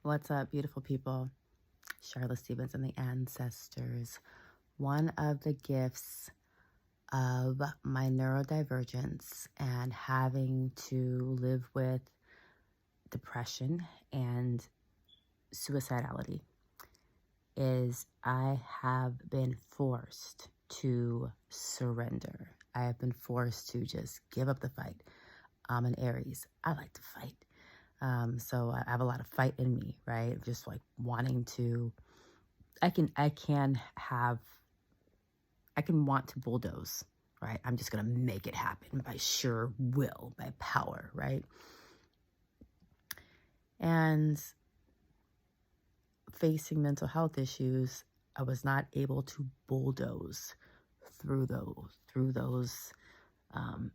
What's up, beautiful people? Charlotte Stevens and the Ancestors. One of the gifts of my neurodivergence and having to live with depression and suicidality is I have been forced to surrender. I have been forced to just give up the fight. I'm an Aries. I like to fight. So I have a lot of fight in me, right? Just like wanting to, I can want to bulldoze, right? I'm just going to make it happen by sheer will, by power, right? And facing mental health issues, I was not able to bulldoze through those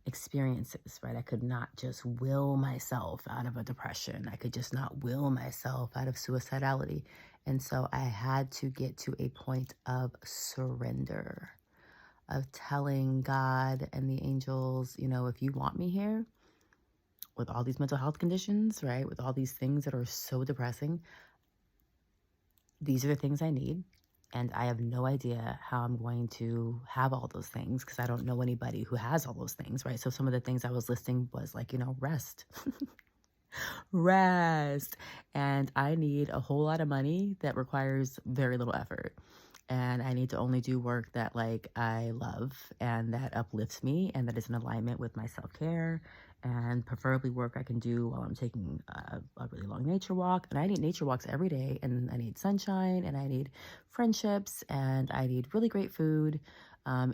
experiences, right? I could not just will myself out of a depression. I could just not will myself out of suicidality. And so I had to get to a point of surrender, of telling God and the angels, if you want me here with all these mental health conditions, right? With all these things that are so depressing, these are the things I need. And I have no idea how I'm going to have all those things because I don't know anybody who has all those things, right? So some of the things I was listing was like, rest, rest. And I need a whole lot of money that requires very little effort. And I need to only do work that like I love and that uplifts me and that is in alignment with my self-care, and preferably work I can do while I'm taking a really long nature walk. And I need nature walks every day, and I need sunshine, and I need friendships, and I need really great food,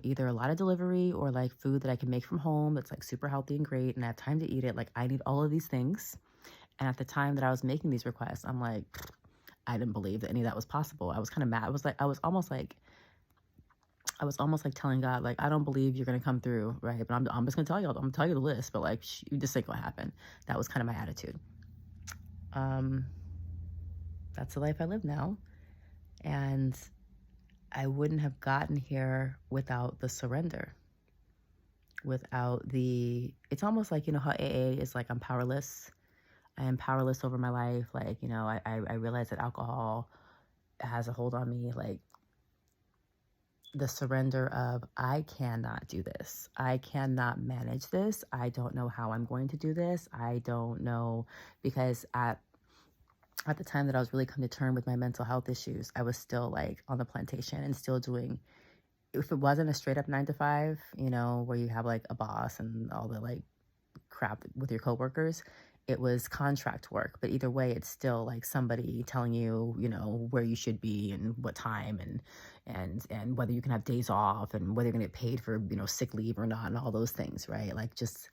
either a lot of delivery or like food that I can make from home that's like super healthy and great and I have time to eat it. Like I need all of these things. And at the time that I was making these requests, I'm like, I didn't believe that any of that was possible. I was kind of mad. I was almost like telling God, like, I don't believe you're going to come through, right? But I'm just going to tell you, I'm going to tell you the list, but like, you just ain't going to happen. That was kind of my attitude. That's the life I live now. And I wouldn't have gotten here without the surrender, it's almost like, how AA is like, I'm powerless. I am powerless over my life. Like, I realize that alcohol has a hold on me. Like, the surrender of, I cannot do this. I cannot manage this. I don't know how I'm going to do this. I don't know, because at the time that I was really coming to term with my mental health issues, I was still like on the plantation and still doing, if it wasn't a straight up 9 to 5, where you have like a boss and all the like crap with your coworkers, it was contract work. But either way, it's still like somebody telling you, where you should be and what time, and whether you can have days off, and whether you're gonna get paid for, sick leave or not, and all those things, right? Like just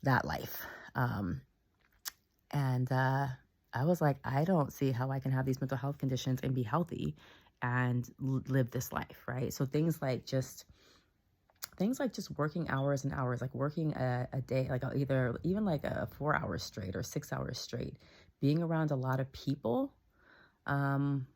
that life. And I was like, I don't see how I can have these mental health conditions and be healthy and live this life, right? So things like just working hours and hours, like working a day, like even like a 4 hours straight or 6 hours straight, being around a lot of people, and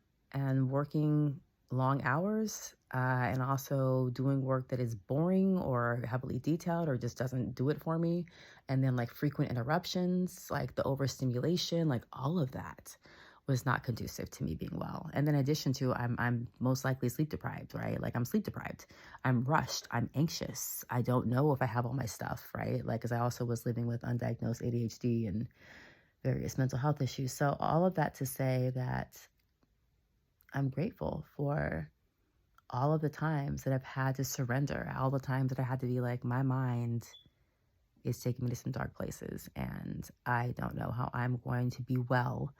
working long hours, and also doing work that is boring or heavily detailed or just doesn't do it for me. And then like frequent interruptions, like the overstimulation, like all of that was not conducive to me being well. And then in addition to, I'm most likely sleep deprived, right? Like I'm sleep deprived. I'm rushed. I'm anxious. I don't know if I have all my stuff, right? Like, cause I also was living with undiagnosed ADHD and various mental health issues. So all of that to say that I'm grateful for all of the times that I've had to surrender, all the times that I had to be like, my mind is taking me to some dark places, and I don't know how I'm going to be well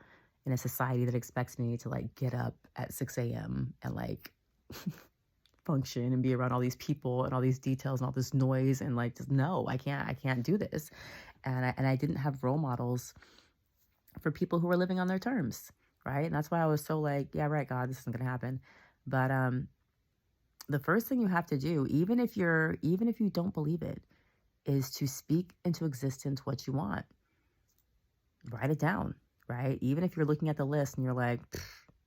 in a society that expects me to like get up at 6 a.m. and like function and be around all these people and all these details and all this noise, and like, just no, I can't do this. And I didn't have role models for people who were living on their terms, right? And that's why I was so like, yeah, right, God, this isn't gonna happen. But the first thing you have to do, even if you don't believe it, is to speak into existence what you want. Write it down, right? Even if you're looking at the list and you're like,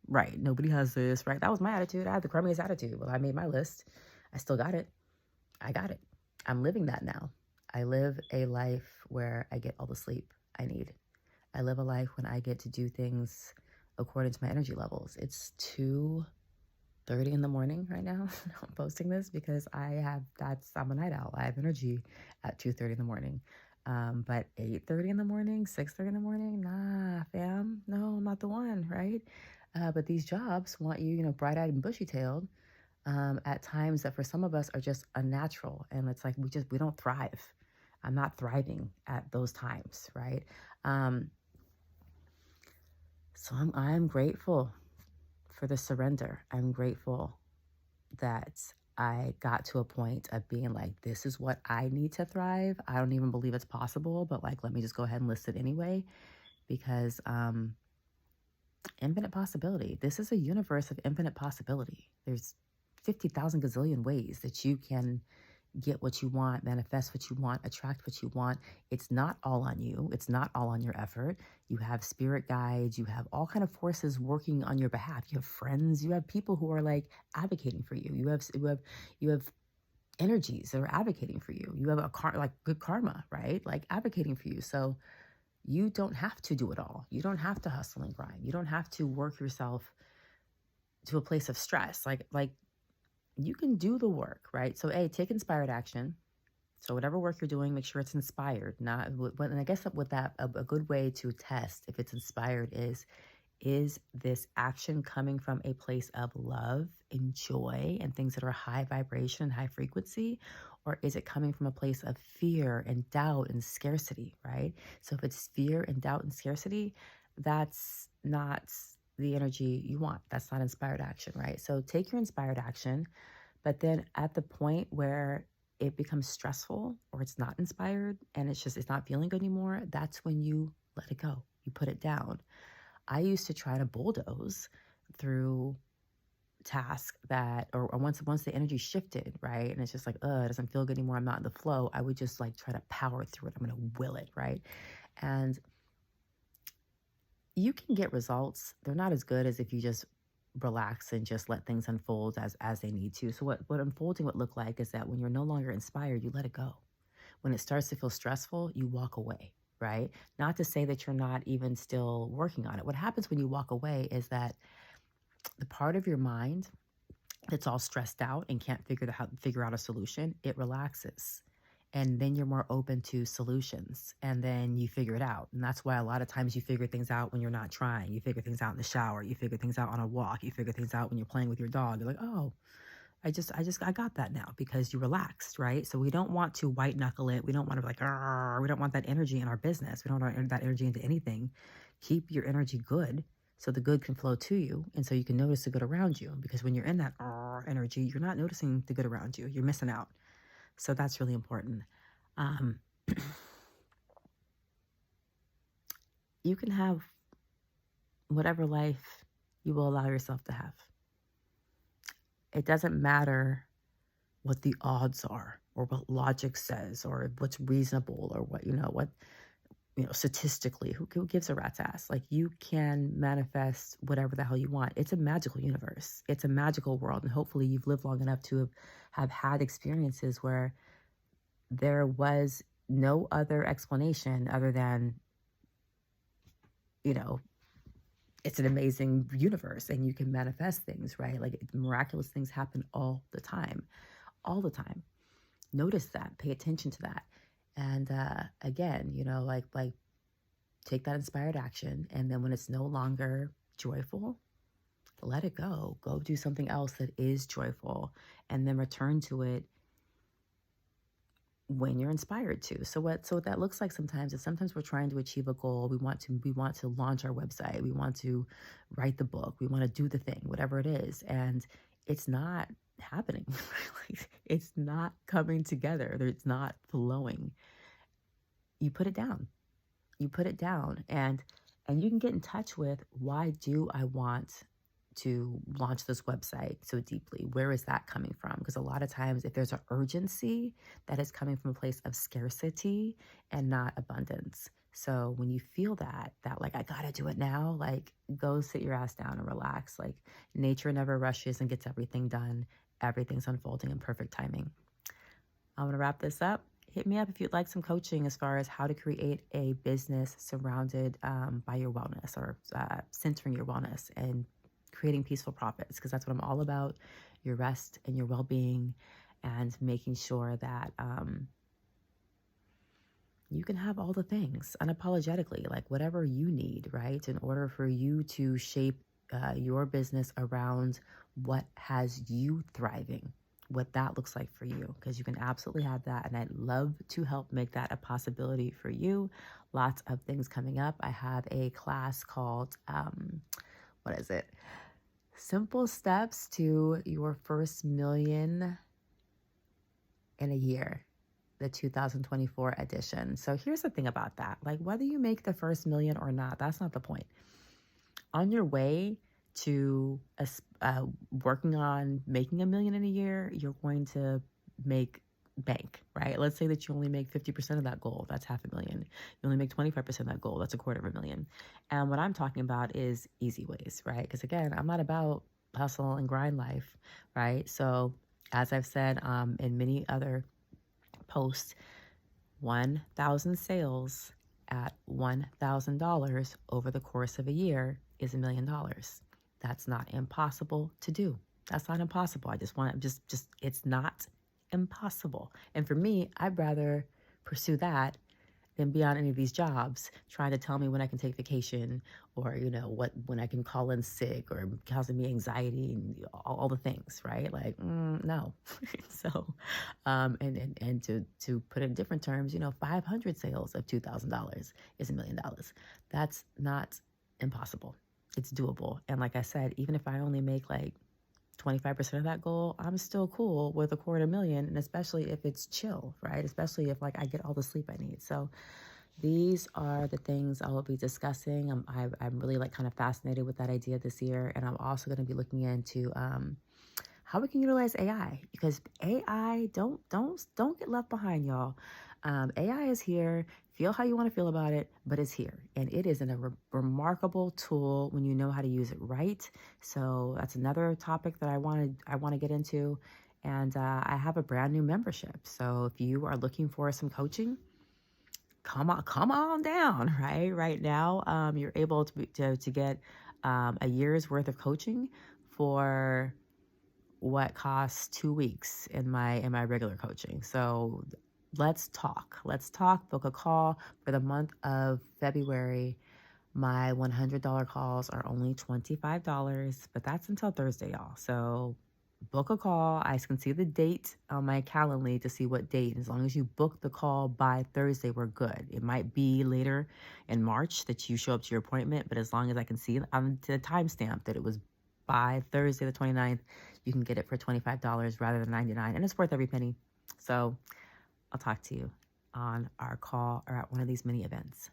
right, nobody has this, right? That was my attitude. I had the crummiest attitude. Well, I made my list. I still got it. I got it. I'm living that now. I live a life where I get all the sleep I need. I live a life when I get to do things according to my energy levels. It's 2:30 in the morning right now. I'm posting this because I'm a night owl. I have energy at 2:30 in the morning. But 8:30 in the morning, 6:30 in the morning, nah, fam. No, I'm not the one, right? But these jobs want you, bright-eyed and bushy-tailed, at times that for some of us are just unnatural. And it's like we don't thrive. I'm not thriving at those times, right? Um, so I'm grateful for the surrender. I'm grateful that I got to a point of being like, this is what I need to thrive. I don't even believe it's possible, but like, let me just go ahead and list it anyway, because infinite possibility. This is a universe of infinite possibility. There's 50,000 gazillion ways that you can get what you want, manifest what you want, attract what you want. It's not all on you. It's not all on your effort. You have spirit guides, you have all kind of forces working on your behalf. You have friends, you have people who are like advocating for you. You have energies that are advocating for you. You have like good karma, right? Like advocating for you. So you don't have to do it all. You don't have to hustle and grind. You don't have to work yourself to a place of stress. Like you can do the work, right? So take inspired action. So whatever work you're doing, make sure it's inspired. Not, and I guess with that, a good way to test if it's inspired is this action coming from a place of love and joy and things that are high vibration and high frequency? Or is it coming from a place of fear and doubt and scarcity, right? So if it's fear and doubt and scarcity, that's not the energy you want. That's not inspired action, right? So take your inspired action, but then at the point where it becomes stressful or it's not inspired and it's not feeling good anymore, that's when you let it go. You put it down. I used to try to bulldoze through tasks that, or once the energy shifted, right? And it's just like, it doesn't feel good anymore. I'm not in the flow. I would just like try to power through it. I'm going to will it, right? And you can get results. They're not as good as if you just relax and just let things unfold as they need to. So what unfolding would look like is that when you're no longer inspired, you let it go. When it starts to feel stressful, you walk away, right? Not to say that you're not even still working on it. What happens when you walk away is that the part of your mind that's all stressed out and can't figure out a solution, it relaxes. And then you're more open to solutions, and then you figure it out. And that's why a lot of times you figure things out when you're not trying. You figure things out in the shower. You figure things out on a walk. You figure things out when you're playing with your dog. You're like, oh, I got that now because you relaxed, right? So we don't want to white knuckle it. We don't want to be like, "Arr," we don't want that energy in our business. We don't want that energy into anything. Keep your energy good so the good can flow to you. And so you can notice the good around you, because when you're in that energy, you're not noticing the good around you. You're missing out. So that's really important. Um, you can have whatever life you will allow yourself to have. It doesn't matter what the odds are or what logic says or what's reasonable or what statistically, who gives a rat's ass? Like, you can manifest whatever the hell you want. It's a magical universe. It's a magical world. And hopefully you've lived long enough to have had experiences where there was no other explanation other than, it's an amazing universe and you can manifest things, right? Like, miraculous things happen all the time. Notice that, pay attention to that. And again, like take that inspired action. And then when it's no longer joyful, let it go. Go do something else that is joyful, and then return to it when you're inspired to. So what that looks like sometimes is we're trying to achieve a goal. We want to launch our website. We want to write the book. We want to do the thing, whatever it is. And it's not happening. It's not coming together. It's not flowing. You put it down. And you can get in touch with, why do I want to launch this website so deeply? Where is that coming from? Because a lot of times, if there's an urgency, that is coming from a place of scarcity and not abundance. So when you feel that like, I gotta do it now, like, go sit your ass down and relax. Like, nature never rushes and gets everything done. Everything's unfolding in perfect timing. I'm gonna wrap this up. hit me up if you'd like some coaching as far as how to create a business surrounded by your wellness, or centering your wellness and creating peaceful profits, because that's what I'm all about: your rest and your well-being, and making sure that you can have all the things unapologetically, like whatever you need, right? In order for you to shape your business around what has you thriving, what that looks like for you, because you can absolutely have that. And I'd love to help make that a possibility for you. Lots of things coming up. I have a class called, what is it? Simple Steps to Your First Million in a Year, the 2024 edition. So here's the thing about that. Like, whether you make the first million or not, that's not the point. On your way to working on making a million in a year, you're going to make bank, right? Let's say that you only make 50% of that goal. That's $500,000. You only make 25% of that goal. That's $250,000. And what I'm talking about is easy ways, right? Because again, I'm not about hustle and grind life, right? So as I've said in many other post, 1,000 sales at $1,000 over the course of a year is $1,000,000. That's not impossible to do. That's not impossible. I just want to just it's not impossible. And for me, I'd rather pursue that than be on any of these jobs trying to tell me when I can take vacation, or when I can call in sick, or causing me anxiety and all the things, right? Like, no. So and to put it in different terms, 500 sales of $2,000 is $1,000,000. That's not impossible. It's doable. And like I said, even if I only make like 25% of that goal, I'm still cool with $250,000. And especially if it's chill, right? Especially if like I get all the sleep I need. So these are the things I will be discussing. I'm really like kind of fascinated with that idea this year. And I'm also going to be looking into how we can utilize AI, because AI don't get left behind, y'all. AI is here. Feel how you want to feel about it, but it's here, and it is a remarkable tool when you know how to use it right. So that's another topic that I want to get into, and I have a brand new membership. So if you are looking for some coaching, come on down. Right now, you're able to get a year's worth of coaching for what costs 2 weeks in my regular coaching. So let's talk. Book a call for the month of February. My $100 calls are only $25, but that's until Thursday, y'all. So book a call. I can see the date on my Calendly to see what date. As long as you book the call by Thursday, we're good. It might be later in March that you show up to your appointment, but as long as I can see on the timestamp that it was by Thursday the 29th, you can get it for $25 rather than $99, and it's worth every penny. So I'll talk to you on our call or at one of these mini events.